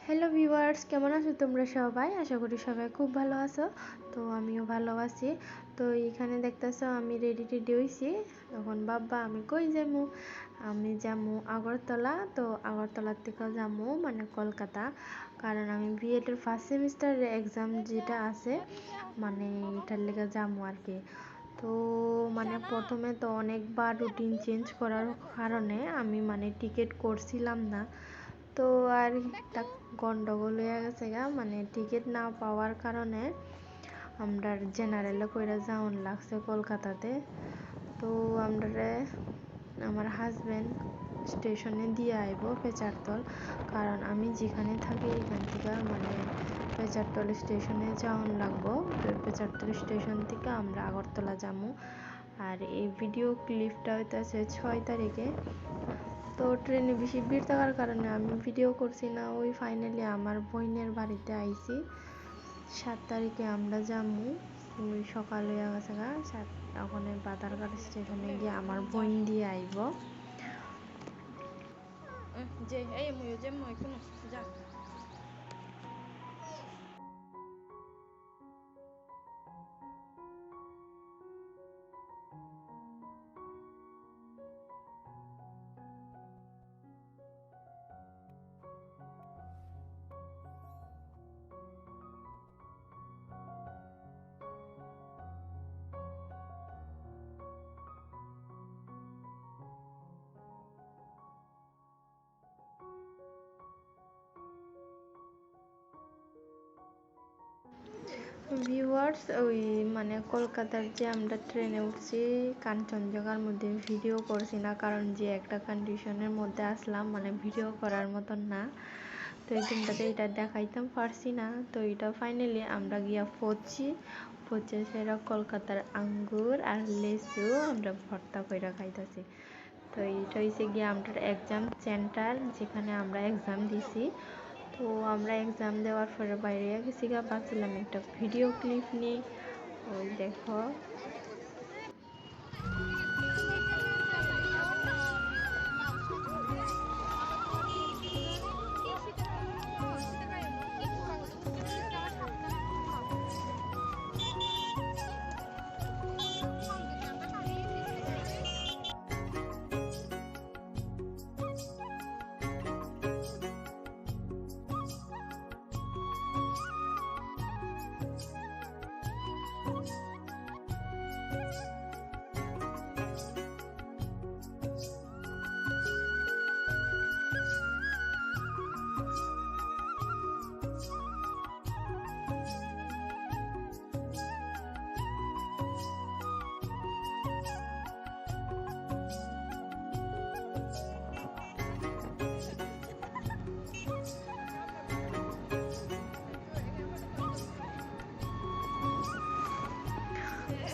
Hello viewers, কেমন আছো তোমরা সবাই? আশা করি সবাই খুব ভালো আছো। তো আমিও ভালো আছি। তো এখানে দেখতেছো আমি রেডি হইছি। তখন বাবা আমি কই যামু? আমি যামু আগরতলা। তো আগরতলার থেকে যামু মানে কলকাতা, কারণ আমি বিএড এর ফার্স্ট সেমিস্টারের এক্সাম যেটা আছে মানে এটার লেগে যামু আর কি। তো মানে প্রথমে তো অনেকবার রুটিন চেঞ্জ করার কারণে আমি মানে টিকিট করছিলাম না। তো আর একটা গন্ডগোল হয়ে গেছে গা, মানে টিকিট না পাওয়ার কারণে আমরা জেনারেলে কইরা যাওয়ান লাগছে কলকাতাতে। তো আমরা আমার হাজবেন্ড স্টেশনে দিয়ে আইব পেচারতল, কারণ আমি যেখানে থাকি এখান থেকে মানে পেচারতল স্টেশনে যাওয়ান লাগবো। পেচারতল স্টেশন থেকে আমরা আগরতলা যাবো। আর এই ভিডিও ক্লিপটা হইতেছে 6 তারিখে। তো ট্রেনে বেশি ভিড় থাকার কারণে আমি ভিডিও করছি না। ওই ফাইনালি আমার বোনের বাড়িতে আইছি। 7 তারিখে আমরা যামু। ওই সকাল হয়ে গেছে গা, ওখানে বাদারঘাট স্টেশনে গিয়ে আমার বোন দিয়ে আইব। যে এই মুইও যে মই কোনো যা ভিউয়ার্স, ওই মানে কলকাতার যে আমরা ট্রেনে উঠছি কাঞ্চনজঙ্ঘার মধ্যে ভিডিও করছি না, কারণ যে একটা কন্ডিশনের মধ্যে আসলাম মানে ভিডিও করার মতন না। তো এই দিনটাতে এটা দেখাইতাম পারছি না। তো এটা ফাইনালি আমরা গিয়া পচে সেরা কলকাতার আঙ্গুর আর লেচু আমরা ভর্তা কইরা খাইতেছি। তো এটা হয়েছে গিয়ে আমরা এক্সাম সেন্টার যেখানে আমরা এক্সাম দিছি। তো আমরা এক্সাম দেওয়ার পরে বাইরে গেছি গা, ভাবছিলাম একটা ভিডিও ক্লিপ নিই। ওই দেখো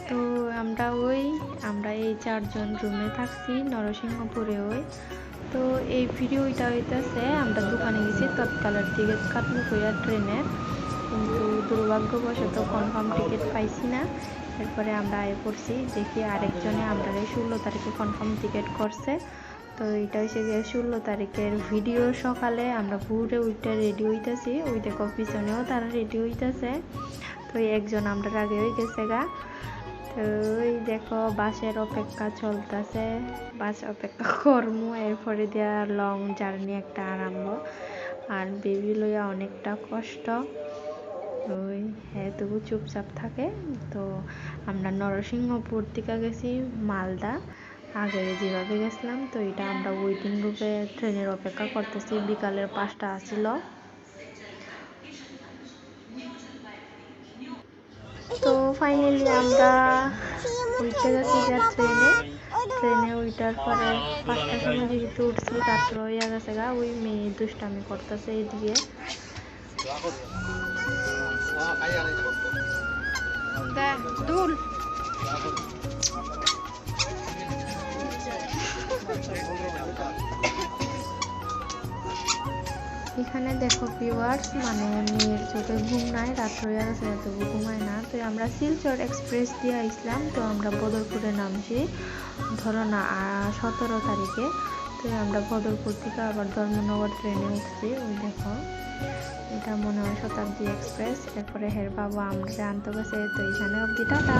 তো আমরা এই 4 জন রুমে থাকছি নরসিংহপুরে। তো এই ভিডিওটা হইতেছে আমরা দোকানে গেছি তৎকালের টিকিট কাটবো কইরা ট্রেনের, কিন্তু দুর্ভাগ্যবশত কনফার্ম টিকিট পাইছি না। এরপরে আমরা আয় পড়ছি, দেখি আরেকজনে আমরা 16 তারিখে কনফার্ম টিকিট করছে। তো এটা হচ্ছে গিয়ে 16 তারিখের ভিডিও। সকালে আমরা ভোরে উঠে রেডি হইতেছি, ওই দেখো পিছনেও তারা রেডি হইতেছে। তো একজন আমরা আগে হয়ে গেছে গা। তো ওই দেখো বাসের অপেক্ষা চলতেছে, বাস অপেক্ষা করমু, এরপরে দেওয়া লং জার্নি একটা আরম্ভ। আর বেবি লইয়া অনেকটা কষ্ট, ওই হ্যাঁ তবু চুপচাপ থাকে। তো আমরা নরসিংহপুর থেকে গেছি মালদা, আগে যেভাবে গেছিলাম। তো এটা আমরা ওয়েটিং রুমে ট্রেনের অপেক্ষা করতেছি, বিকালের 5টা আসিল। তো ফাইনালি আমরা উঠতে গেছি ট্রেনে উঠার পরে 5টার সময় যেহেতু উঠছি রাত্র হইয়া গেছে গা। ওই মেয়ে দুষ্টামি করতেছে এদিকে। এখানে দেখো ভিউয়ার্স, মানে মেয়ের চোখে ঘুম নাই, রাত্র হয়ে গেছে তবু ঘুমায় না। তো আমরা শিলচর এক্সপ্রেস দিয়ে আসলাম। তো আমরা বদরপুরে নামছি ধরো না 17 তারিখে। তো আমরা বদরপুর থেকে আবার ধর্মনগর ট্রেনে উঠছি। ওই দেখো এটা মনে হয় শতাব্দী এক্সপ্রেস। এরপরে হের বাবা আমরা আনতে গেছে, তো এখানে অবধি টাটা।